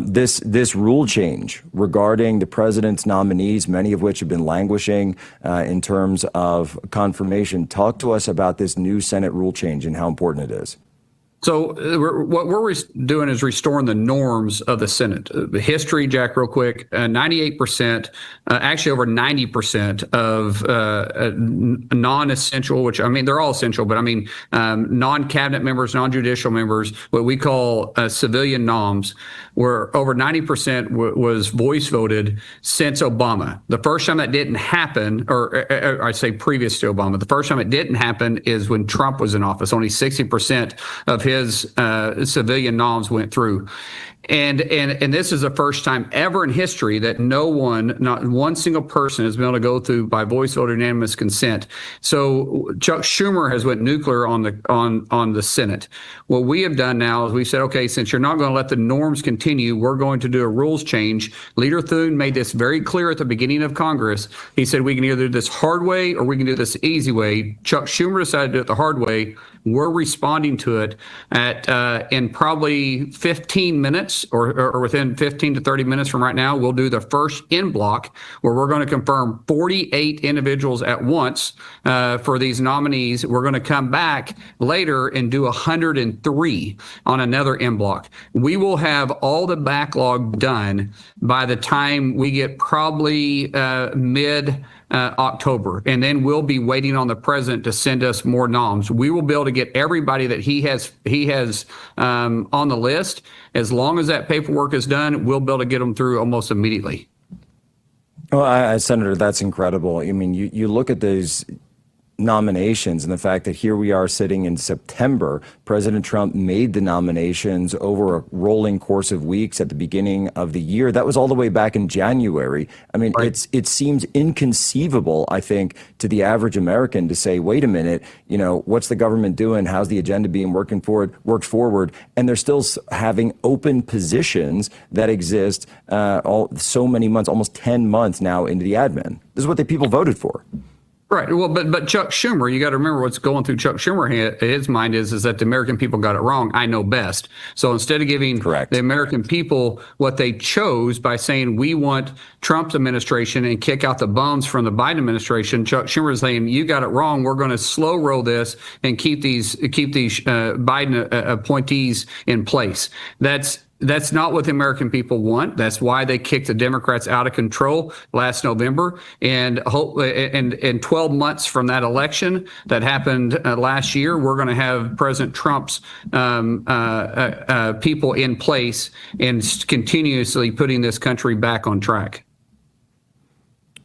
this rule change regarding the president's nominees, many of which have been languishing in terms of confirmation. Talk to us about this new Senate rule change and how important it is. So what we're doing is restoring the norms of the Senate. The history, Jack, real quick, 98%, actually over 90% of non-essential, which I mean, they're all essential, but I mean, non-cabinet members, non-judicial members, what we call civilian noms, where over 90% was voice voted since Obama. The first time that didn't happen, or I say previous to Obama, the first time it didn't happen is when Trump was in office. Only 60% of his civilian noms went through. And this is the first time ever in history that not one single person has been able to go through by voice vote or unanimous consent. So Chuck Schumer has went nuclear on the Senate. What we have done now is we said, okay, since you're not going to let the norms continue, we're going to do a rules change. Leader Thune made this very clear at the beginning of Congress. He said we can either do this hard way or we can do this easy way. Chuck Schumer decided to do it the hard way. We're responding to it in probably 15 minutes or within 15 to 30 minutes from right now. We'll do the first in block where we're going to confirm 48 individuals at once for these nominees. We're going to come back later and do 103 on another in block. We will have all the backlog done by the time we get probably mid October, and then we'll be waiting on the president to send us more noms. We will be able to get everybody that he has on the list. As long as that paperwork is done, we'll be able to get them through almost immediately. Well, Senator, that's incredible. I mean, you look at these nominations and the fact that here we are sitting in September. President Trump made the nominations over a rolling course of weeks at the beginning of the year. That was all the way back in January. I mean, right. It seems inconceivable, I think, to the average American to say, wait a minute, what's the government doing? How's the agenda being worked forward? And they're still having open positions that exist so many months, almost 10 months now into the admin. This is what the people voted for. Right. Well, but Chuck Schumer, you got to remember what's going through Chuck Schumer. His mind is that the American people got it wrong. I know best. So instead of giving the American people what they chose by saying we want Trump's administration and kick out the bums from the Biden administration, Chuck Schumer is saying you got it wrong. We're going to slow roll this and keep these Biden appointees in place. That's not what the American people want. That's why they kicked the Democrats out of control last November. And 12 months from that election that happened last year, we're going to have President Trump's people in place and continuously putting this country back on track.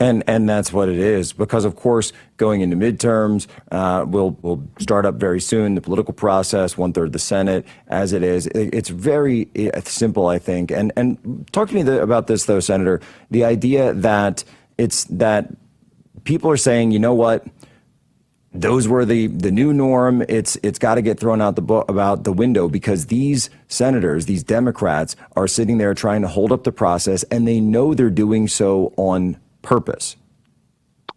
And that's what it is, because, of course, going into midterms, we'll start up very soon, the political process, 1/3 the Senate, as it is. It's very simple, I think. And talk to me about this, though, Senator, the idea that that people are saying, you know what, those were the new norm. It's got to get thrown out the window because these senators, these Democrats, are sitting there trying to hold up the process, and they know they're doing so on purpose.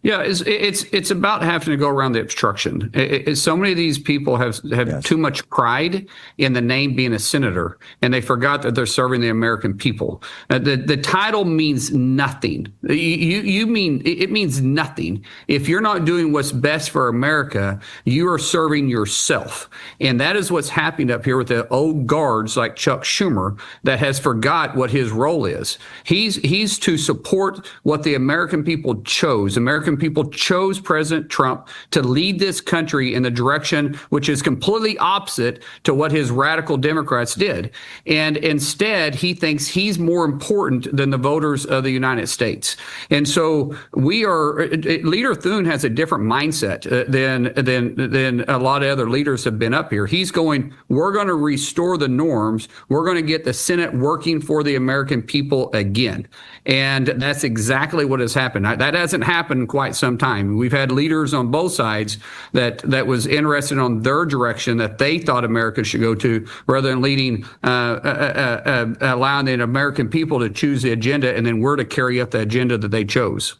Yeah, it's about having to go around the obstruction. So many of these people have too much pride in the name being a senator, and they forgot that they're serving the American people. The title means nothing. It means nothing. If you're not doing what's best for America, you are serving yourself. And that is what's happening up here with the old guards like Chuck Schumer that has forgot what his role is. He's to support what the American people chose. American people chose President Trump to lead this country in the direction which is completely opposite to what his radical Democrats did. And instead, he thinks he's more important than the voters of the United States. And so Leader Thune has a different mindset than a lot of other leaders have been up here. He's going, we're going to restore the norms. We're going to get the Senate working for the American people again. And that's exactly what has happened. That hasn't happened quite quite some time. We've had leaders on both sides that was interested on their direction that they thought America should go to, rather than leading, allowing the American people to choose the agenda, and then we're to carry out the agenda that they chose.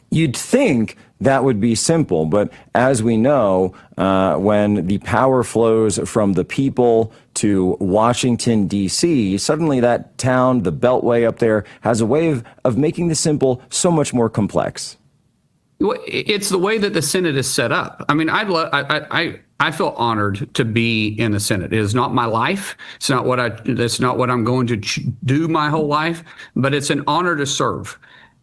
You'd think that would be simple, but as we know, when the power flows from the people to Washington, D.C., suddenly that town, the Beltway up there, has a way of making the simple so much more complex. It's the way that the Senate is set up. I mean, I feel honored to be in the Senate. It is not my life. It's not what I'm going to do my whole life, but it's an honor to serve.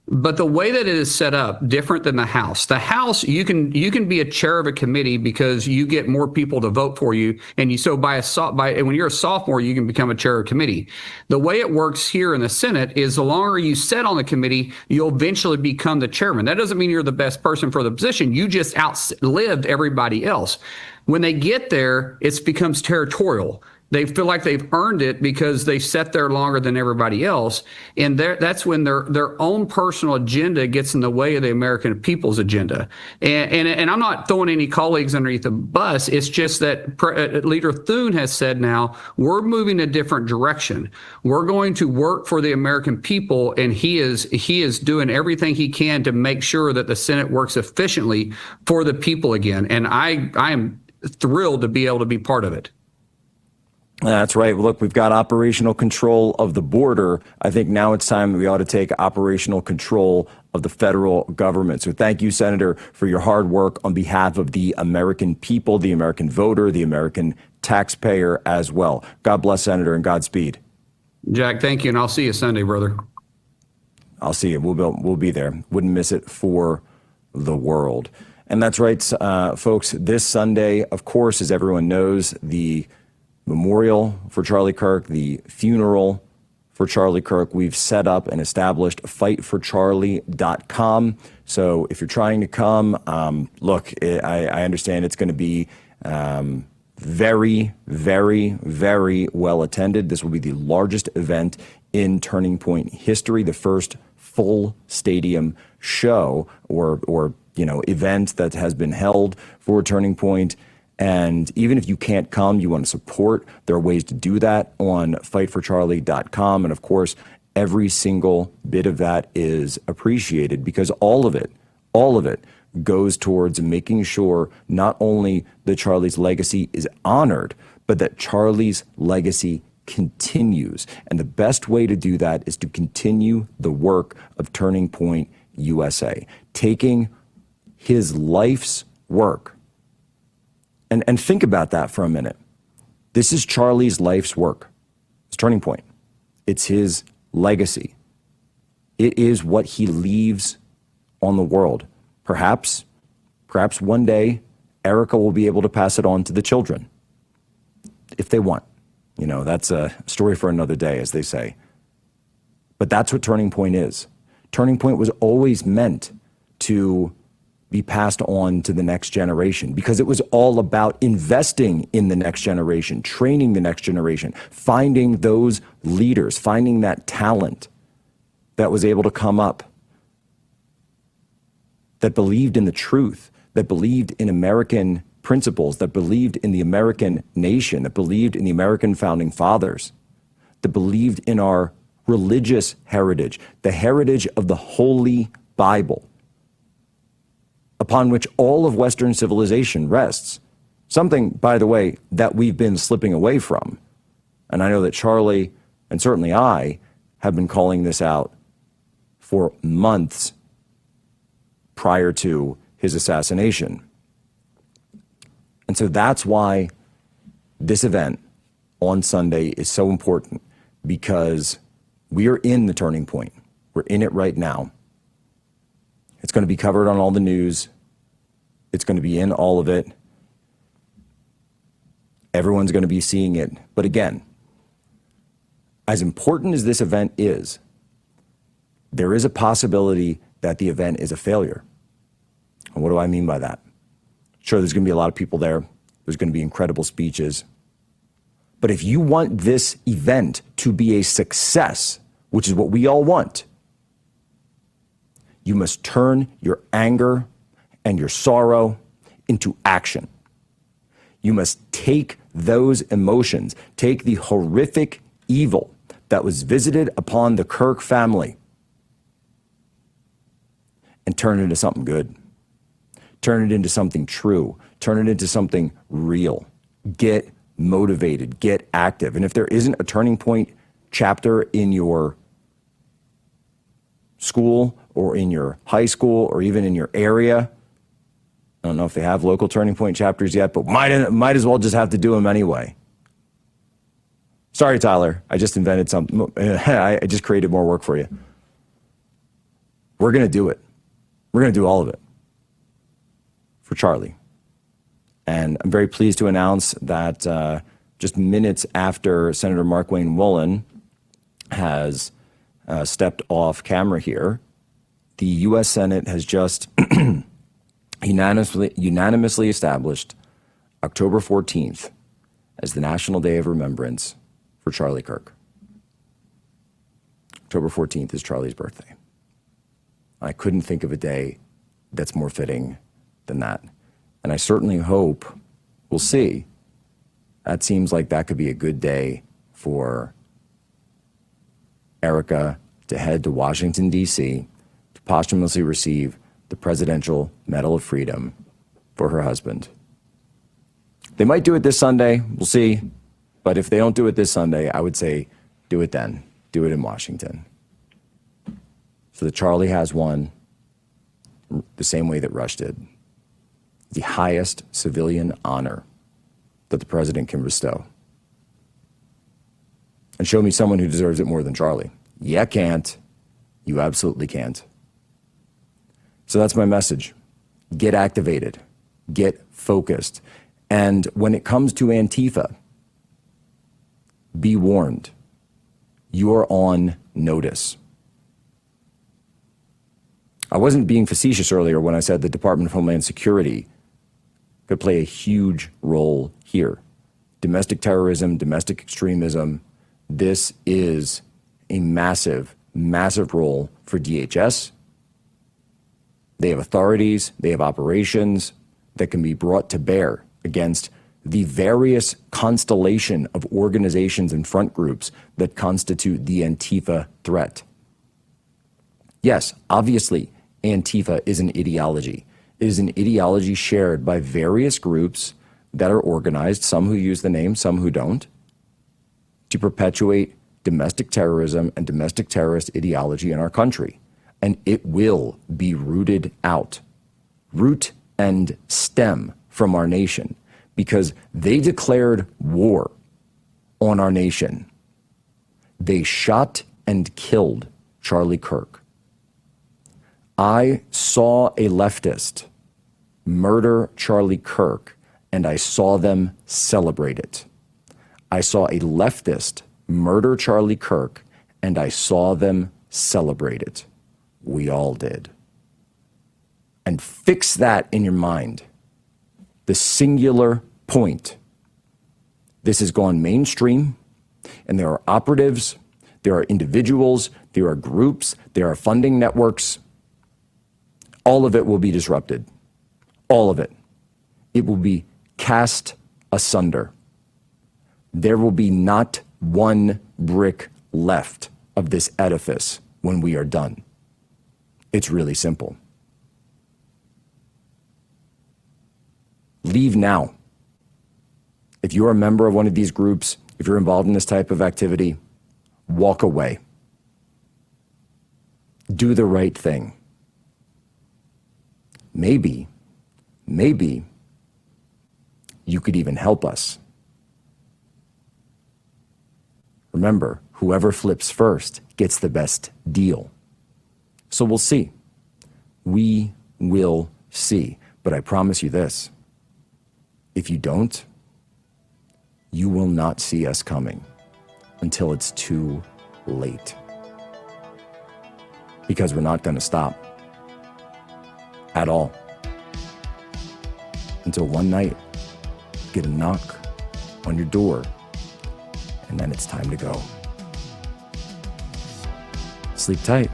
But the way that it is set up, different than the House. The House, you can be a chair of a committee because you get more people to vote for you, and when you're a sophomore, you can become a chair of a committee. The way it works here in the Senate is the longer you sit on the committee, you'll eventually become the chairman. That doesn't mean you're the best person for the position. You just outlived everybody else. When they get there, it becomes territorial. They feel like they've earned it because they sat there longer than everybody else. And that's when their own personal agenda gets in the way of the American people's agenda. And I'm not throwing any colleagues underneath the bus. It's just that Leader Thune has said now, we're moving a different direction. We're going to work for the American people, and he is doing everything he can to make sure that the Senate works efficiently for the people again. And I am thrilled to be able to be part of it. That's right. Look, we've got operational control of the border. I think now it's time we ought to take operational control of the federal government. So thank you, Senator, for your hard work on behalf of the American people, the American voter, the American taxpayer as well. God bless, Senator, and Godspeed. Jack, thank you, and I'll see you Sunday, brother. I'll see you. We'll be there. Wouldn't miss it for the world. And that's right, folks. This Sunday, of course, as everyone knows, the memorial for Charlie Kirk, the funeral for Charlie Kirk. We've set up and established fightforcharlie.com. So if you're trying to come, look, I understand it's going to be very, very, very well attended. This will be the largest event in Turning Point history, the first full stadium show or event that has been held for Turning Point. And even if you can't come, you want to support, there are ways to do that on fightforcharlie.com. And of course, every single bit of that is appreciated because all of it goes towards making sure not only that Charlie's legacy is honored, but that Charlie's legacy continues. And the best way to do that is to continue the work of Turning Point USA, taking his life's work. And think about that for a minute. This is Charlie's life's work. It's Turning Point. It's his legacy. It is what he leaves on the world. Perhaps one day, Erica will be able to pass it on to the children, if they want. That's a story for another day, as they say. But that's what Turning Point is. Turning Point was always meant to be passed on to the next generation because it was all about investing in the next generation, training the next generation, finding those leaders, finding that talent that was able to come up, that believed in the truth, that believed in American principles, that believed in the American nation, that believed in the American founding fathers, that believed in our religious heritage, the heritage of the Holy Bible, upon which all of Western civilization rests. Something, by the way, that we've been slipping away from. And I know that Charlie, and certainly I, have been calling this out for months prior to his assassination. And so that's why this event on Sunday is so important, because we are in the turning point. We're in it right now. It's going to be covered on all the news. It's going to be in all of it. Everyone's going to be seeing it. But again, as important as this event is, there is a possibility that the event is a failure. And what do I mean by that? Sure, there's going to be a lot of people there. There's going to be incredible speeches. But if you want this event to be a success, which is what we all want, You must turn your anger and your sorrow into action. You must take those emotions, take the horrific evil that was visited upon the Kirk family, and turn it into something good. Turn it into something true. Turn it into something real. Get motivated. Get active. And if there isn't a turning point chapter in your school or in your high school or even in your area, I don't know if they have local turning point chapters yet, but might as well just have to do them anyway. Sorry, Tyler. I just invented something. I just created more work for you. We're going to do it. We're going to do all of it for Charlie. And I'm very pleased to announce that just minutes after Senator Markwayne Woolen has stepped off camera here, the U.S. Senate has just unanimously established October 14th as the National Day of Remembrance for Charlie Kirk. October 14th is Charlie's birthday. I couldn't think of a day that's more fitting than that. And I certainly hope, we'll see, that seems like that could be a good day for Erica to head to Washington, D.C. to posthumously receive the Presidential Medal of Freedom for her husband. They might do it this Sunday, we'll see. But if they don't do it this Sunday, I would say do it then. Do it in Washington. So that Charlie has one the same way that Rush did. The highest civilian honor that the president can bestow. And show me someone who deserves it more than Charlie. You can't. You absolutely can't. So that's my message. Get activated. Get focused. And when it comes to Antifa, be warned. You are on notice. I wasn't being facetious earlier when I said the Department of Homeland Security could play a huge role here. Domestic terrorism, domestic extremism, this is a massive, massive role for DHS. They have authorities, they have operations that can be brought to bear against the various constellation of organizations and front groups that constitute the Antifa threat. Yes, obviously, Antifa is an ideology. It is an ideology shared by various groups that are organized, some who use the name, some who don't, to perpetuate domestic terrorism and domestic terrorist ideology in our country. And it will be rooted out, root and stem from our nation, because they declared war on our nation. They shot and killed Charlie Kirk. I saw a leftist murder Charlie Kirk, and I saw them celebrate it. I saw a leftist murder Charlie Kirk, and I saw them celebrate it. We all did. And fix that in your mind. The singular point. This has gone mainstream, and there are operatives, there are individuals, there are groups, there are funding networks. All of it will be disrupted. All of it. It will be cast asunder. There will be not one brick left of this edifice when we are done. It's really simple. Leave now. If you're a member of one of these groups, if you're involved in this type of activity, walk away. Do the right thing. Maybe you could even help us. Remember, whoever flips first gets the best deal. So we'll see. We will see. But I promise you this. If you don't, you will not see us coming until it's too late. Because we're not going to stop. At all. Until one night, get a knock on your door, and then it's time to go. Sleep tight.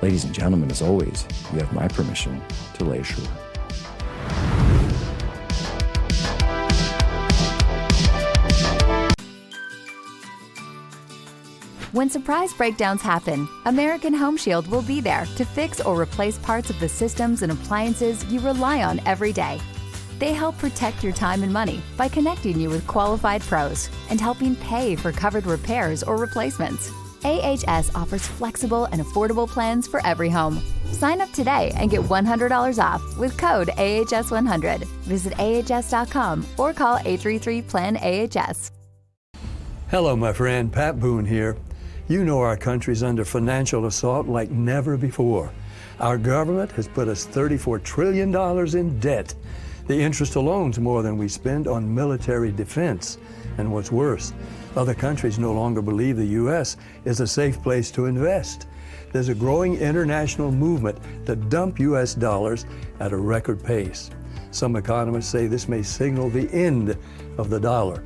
Ladies and gentlemen, as always, you have my permission to lay ashore. When surprise breakdowns happen, American Home Shield will be there to fix or replace parts of the systems and appliances you rely on every day. They help protect your time and money by connecting you with qualified pros and helping pay for covered repairs or replacements. AHS offers flexible and affordable plans for every home. Sign up today and get $100 off with code AHS100. Visit AHS.com or call 833-PLAN-AHS. Hello, my friend. Pat Boone here. You know our country's under financial assault like never before. Our government has put us $34 trillion in debt. The interest alone's more than we spend on military defense. And what's worse, other countries no longer believe the U.S. is a safe place to invest. There's a growing international movement to dump U.S. dollars at a record pace. Some economists say this may signal the end of the dollar.